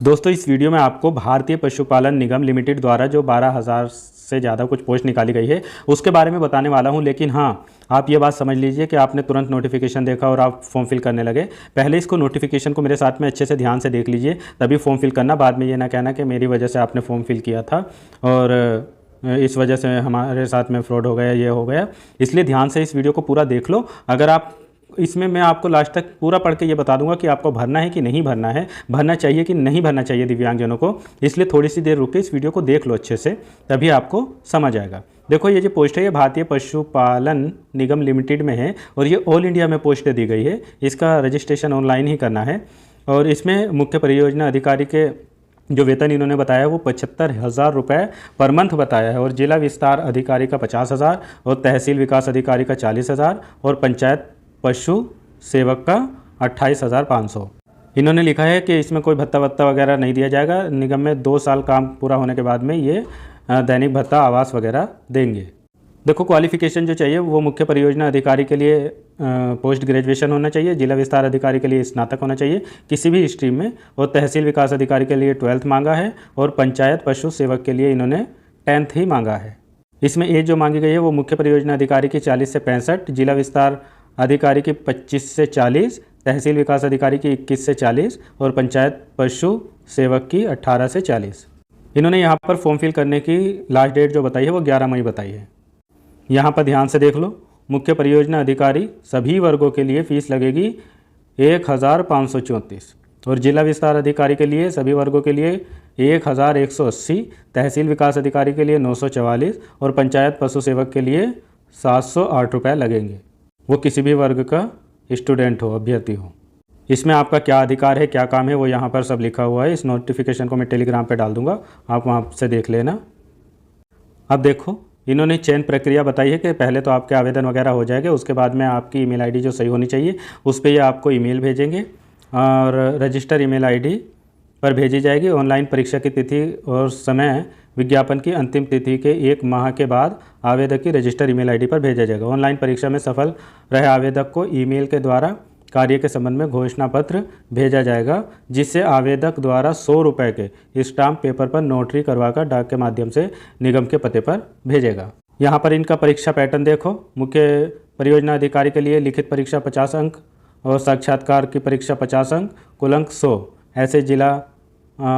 दोस्तों इस वीडियो में आपको भारतीय पशुपालन निगम लिमिटेड द्वारा जो 12,000 से ज़्यादा कुछ पोस्ट निकाली गई है उसके बारे में बताने वाला हूं। लेकिन हाँ, आप ये बात समझ लीजिए कि आपने तुरंत नोटिफिकेशन देखा और आप फॉर्म फिल करने लगे। पहले इसको नोटिफिकेशन को मेरे साथ में अच्छे से ध्यान से देख लीजिए, तभी फॉर्म फिल करना। बाद में ये ना कहना कि मेरी वजह से आपने फॉर्म फिल किया था और इस वजह से हमारे साथ में फ्रॉड हो गया, ये हो गया। इसलिए ध्यान से इस वीडियो को पूरा देख लो। अगर आप इसमें मैं आपको लास्ट तक पूरा पढ़ के ये बता दूंगा कि आपको भरना है कि नहीं भरना है, भरना चाहिए कि नहीं भरना चाहिए दिव्यांगजनों को। इसलिए थोड़ी सी देर रुक के इस वीडियो को देख लो अच्छे से, तभी आपको समझ आएगा। देखो ये जो पोस्ट है ये भारतीय पशुपालन निगम लिमिटेड में है और ये ऑल इंडिया में पोस्ट दी गई है। इसका रजिस्ट्रेशन ऑनलाइन ही करना है और इसमें मुख्य परियोजना अधिकारी के जो वेतन इन्होंने बताया है वो 75,000 रुपये पर मंथ बताया है और जिला विस्तार अधिकारी का 50,000 और तहसील विकास अधिकारी का 40,000 और पंचायत पशु सेवक का 28,500। इन्होंने लिखा है कि इसमें कोई भत्ता वगैरह नहीं दिया जाएगा। निगम में 2 साल काम पूरा होने के बाद में ये दैनिक भत्ता आवास वगैरह देंगे। देखो क्वालिफिकेशन जो चाहिए वो मुख्य परियोजना अधिकारी के लिए पोस्ट ग्रेजुएशन होना चाहिए, जिला विस्तार अधिकारी के लिए स्नातक होना चाहिए किसी भी स्ट्रीम में, और तहसील विकास अधिकारी के लिए 12th मांगा है और पंचायत पशु सेवक के लिए इन्होंने 10th ही मांगा है। इसमें एज जो मांगी गई है वो मुख्य परियोजना अधिकारी की 40 से 65, जिला विस्तार अधिकारी की 25 से 40, तहसील विकास अधिकारी की 21 से 40 और पंचायत पशु सेवक की 18 से 40। इन्होंने यहाँ पर फॉर्म फिल करने की लास्ट डेट जो बताई है वो 11 मई बताई है। यहाँ पर ध्यान से देख लो, मुख्य परियोजना अधिकारी सभी वर्गों के लिए फ़ीस लगेगी 1,534 और जिला विस्तार अधिकारी के लिए सभी वर्गों के लिए 1,180, तहसील विकास अधिकारी के लिए 944 और पंचायत पशु सेवक के लिए 708 रुपये लगेंगे। वो किसी भी वर्ग का स्टूडेंट हो, अभ्यर्थी हो। इसमें आपका क्या अधिकार है, क्या काम है, वो यहाँ पर सब लिखा हुआ है। इस नोटिफिकेशन को मैं टेलीग्राम पे डाल दूँगा, आप वहाँ से देख लेना। अब देखो इन्होंने चयन प्रक्रिया बताई है कि पहले तो आपके आवेदन वगैरह हो जाएंगे, उसके बाद में आपकी ईमेल आईडी जो सही होनी चाहिए उस पर ये आपको ईमेल भेजेंगे और रजिस्टर ईमेल आईडी पर भेजी जाएगी। ऑनलाइन परीक्षा की तिथि और समय विज्ञापन की अंतिम तिथि के 1 माह के बाद आवेदक की रजिस्टर ईमेल आईडी पर भेजा जाएगा। ऑनलाइन परीक्षा में सफल रहे आवेदक को ईमेल के द्वारा कार्य के संबंध में घोषणा पत्र भेजा जाएगा, जिससे आवेदक द्वारा 100 रुपये के स्टाम्प पेपर पर नोटरी करवाकर डाक के माध्यम से निगम के पते पर भेजेगा। यहाँ पर इनका परीक्षा पैटर्न देखो, मुख्य परियोजना अधिकारी के लिए लिखित परीक्षा 50 अंक और साक्षात्कार की परीक्षा 50 अंक, कुल अंक 100। ऐसे जिला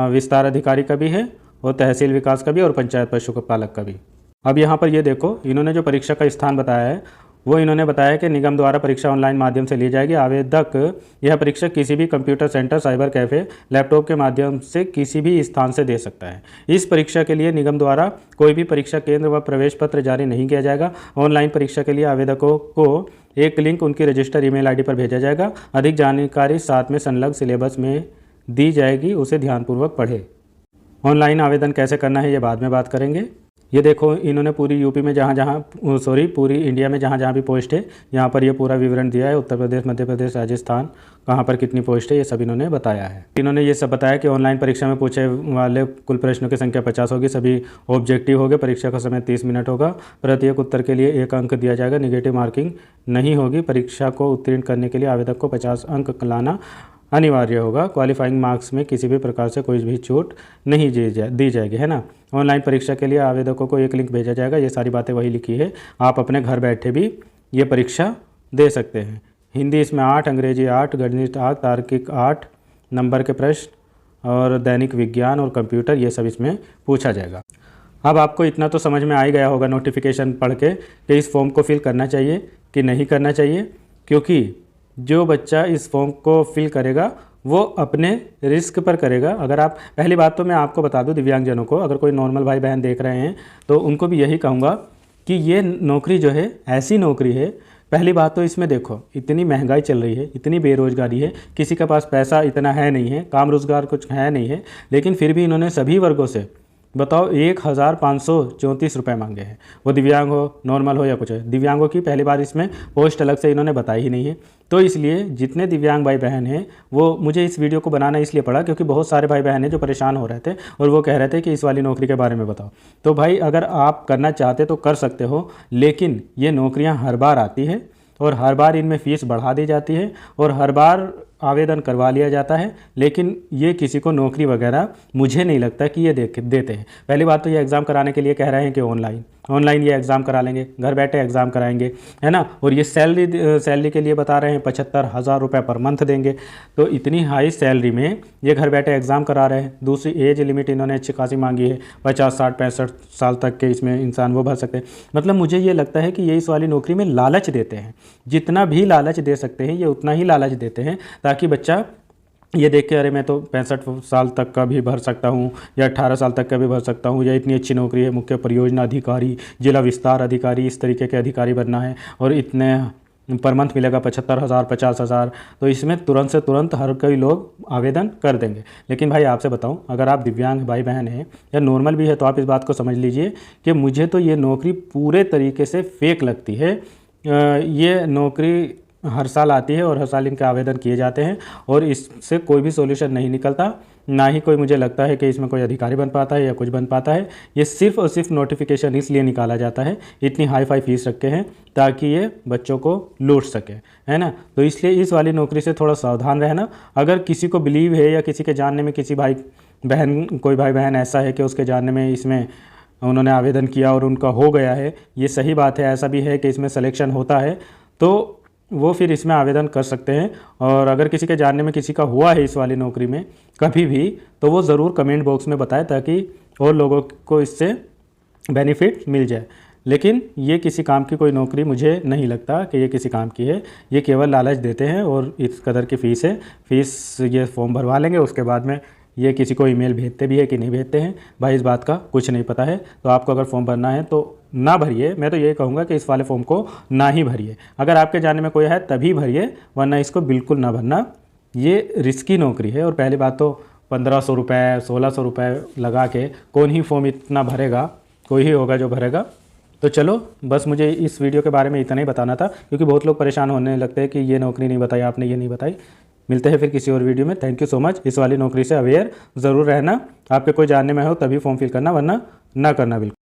विस्तार अधिकारी का भी है और तहसील विकास का भी और पंचायत पशुपालक का भी। अब यहाँ पर ये देखो इन्होंने जो परीक्षा का स्थान बताया है वो इन्होंने बताया कि निगम द्वारा परीक्षा ऑनलाइन माध्यम से ली जाएगी। आवेदक यह परीक्षा किसी भी computer centre, cyber cafe, laptop के माध्यम से किसी भी स्थान से दे सकता है। इस परीक्षा के लिए निगम द्वारा कोई भी परीक्षा केंद्र व प्रवेश पत्र जारी नहीं किया जाएगा। ऑनलाइन परीक्षा के लिए आवेदकों को एक लिंक उनकी रजिस्टर ईमेल आईडी पर भेजा जाएगा। अधिक जानकारी साथ में संलग्न सिलेबस में दी जाएगी, उसे ध्यानपूर्वक पढ़े। ऑनलाइन आवेदन कैसे करना है ये बाद में बात करेंगे। ये देखो इन्होंने पूरी यूपी में पूरी इंडिया में जहाँ जहाँ भी पोस्ट है यहाँ पर ये पूरा विवरण दिया है। उत्तर प्रदेश, मध्य प्रदेश, राजस्थान कहाँ पर कितनी पोस्ट है ये सब इन्होंने बताया है। इन्होंने ये सब बताया कि ऑनलाइन परीक्षा में पूछे वाले कुल प्रश्नों की संख्या 50 होगी, सभी ऑब्जेक्टिव होंगे। परीक्षा का समय 30 मिनट होगा। प्रत्येक उत्तर के लिए 1 अंक दिया जाएगा। निगेटिव मार्किंग नहीं होगी। परीक्षा को उत्तीर्ण करने के लिए आवेदक को 50 अंक लाना अनिवार्य होगा। क्वालिफाइंग मार्क्स में किसी भी प्रकार से कोई भी छूट नहीं दी जाएगी, है ना। ऑनलाइन परीक्षा के लिए आवेदकों को एक लिंक भेजा जाएगा। ये सारी बातें वही लिखी है, आप अपने घर बैठे भी ये परीक्षा दे सकते हैं। हिंदी इसमें 8, अंग्रेजी 8, गणित 8, तार्किक 8 नंबर के प्रश्न और दैनिक विज्ञान और कंप्यूटर ये सब इसमें पूछा जाएगा। अब आपको इतना तो समझ में आ ही गया होगा नोटिफिकेशन पढ़ के कि इस फॉर्म को फिल करना चाहिए कि नहीं करना चाहिए, क्योंकि जो बच्चा इस फॉर्म को फिल करेगा वो अपने रिस्क पर करेगा। अगर आप, पहली बात तो मैं आपको बता दूं दिव्यांगजनों को, अगर कोई नॉर्मल भाई बहन देख रहे हैं तो उनको भी यही कहूँगा कि ये नौकरी जो है ऐसी नौकरी है। पहली बात तो इसमें देखो इतनी महंगाई चल रही है, इतनी बेरोजगारी है, किसी के पास पैसा इतना है नहीं है, काम रोजगार कुछ है नहीं है, लेकिन फिर भी इन्होंने सभी वर्गों से बताओ 1,534 रुपये मांगे हैं। वो दिव्यांग हो, नॉर्मल हो या कुछ है। दिव्यांगों की पहली बार इसमें पोस्ट अलग से इन्होंने बताई ही नहीं है। तो इसलिए जितने दिव्यांग भाई बहन हैं वो, मुझे इस वीडियो को बनाना इसलिए पड़ा क्योंकि बहुत सारे भाई बहन हैं जो परेशान हो रहे थे और वो कह रहे थे कि इस वाली नौकरी के बारे में बताओ। तो भाई अगर आप करना चाहते तो कर सकते हो, लेकिन ये नौकरियाँ हर बार आती है और हर बार इनमें फ़ीस बढ़ा दी जाती है और हर बार आवेदन करवा लिया जाता है, लेकिन ये किसी को नौकरी वगैरह मुझे नहीं लगता कि ये देते हैं। पहली बात तो ये एग्ज़ाम कराने के लिए कह रहे हैं कि ऑनलाइन ये एग्ज़ाम करा लेंगे, घर बैठे एग्ज़ाम कराएंगे, है ना। और ये सैलरी के लिए बता रहे हैं 75,000 रुपये पर मंथ देंगे। तो इतनी हाई सैलरी में ये घर बैठे एग्ज़ाम करा रहे हैं। दूसरी एज लिमिट इन्होंने अच्छी खासी मांगी है, 50, 60, 65 साल तक के इसमें इंसान वो भर सकते हैं। मतलब मुझे ये लगता है कि ये इस वाली नौकरी में लालच देते हैं, जितना भी लालच दे सकते हैं ये उतना ही लालच देते हैं, ताकि बच्चा ये देख के अरे मैं तो 65 साल तक का भी भर सकता हूँ या 18 साल तक का भी भर सकता हूँ, या इतनी अच्छी नौकरी है, मुख्य परियोजना अधिकारी, जिला विस्तार अधिकारी, इस तरीके के अधिकारी बनना है और इतने पर मंथ मिलेगा 75,000, 50,000। तो इसमें तुरंत से तुरंत हर कोई लोग आवेदन कर देंगे। लेकिन भाई आपसे बताऊं, अगर आप दिव्यांग भाई बहन हैं या नॉर्मल भी है तो आप इस बात को समझ लीजिए कि मुझे तो ये नौकरी पूरे तरीके से फेक लगती है। ये नौकरी हर साल आती है और हर साल इनके आवेदन किए जाते हैं और इससे कोई भी सॉल्यूशन नहीं निकलता, ना ही कोई मुझे लगता है कि इसमें कोई अधिकारी बन पाता है या कुछ बन पाता है। ये सिर्फ और सिर्फ नोटिफिकेशन इसलिए निकाला जाता है, इतनी हाई फाई फीस रखे हैं ताकि ये बच्चों को लूट सके, है ना। तो इसलिए इस वाली नौकरी से थोड़ा सावधान रहना। अगर किसी को बिलीव है या किसी के जानने में कोई भाई बहन ऐसा है कि उसके जानने में इसमें उन्होंने आवेदन किया और उनका हो गया है, ये सही बात है, ऐसा भी है कि इसमें सिलेक्शन होता है, तो वो फिर इसमें आवेदन कर सकते हैं। और अगर किसी के जानने में किसी का हुआ है इस वाली नौकरी में कभी भी, तो वो ज़रूर कमेंट बॉक्स में बताए ताकि और लोगों को इससे बेनिफिट मिल जाए। लेकिन ये किसी काम की कोई नौकरी मुझे नहीं लगता कि ये किसी काम की है। ये केवल लालच देते हैं और इस कदर की फ़ीस है। फ़ीस ये फॉर्म भरवा लेंगे, उसके बाद में ये किसी को ईमेल भेजते भी है कि नहीं भेजते हैं, भाई इस बात का कुछ नहीं पता है। तो आपको अगर फॉर्म भरना है तो ना भरिए। मैं तो ये कहूँगा कि इस वाले फॉर्म को ना ही भरिए। अगर आपके जानने में कोई है तभी भरिए, वरना इसको बिल्कुल ना भरना। ये रिस्की नौकरी है और पहली बात तो 1500 रुपये 1600 रुपये लगा के कौन ही फॉर्म इतना भरेगा, कोई ही होगा जो भरेगा। तो चलो बस मुझे इस वीडियो के बारे में इतना ही बताना था, क्योंकि बहुत लोग परेशान होने लगते हैं कि ये नौकरी नहीं बताई आपने, ये नहीं बताई। मिलते हैं फिर किसी और वीडियो में। Thank you so much. इस वाली नौकरी से अवेयर ज़रूर रहना। आपके कोई जानने में हो तभी फॉर्म फिल करना, वरना ना करना बिल्कुल।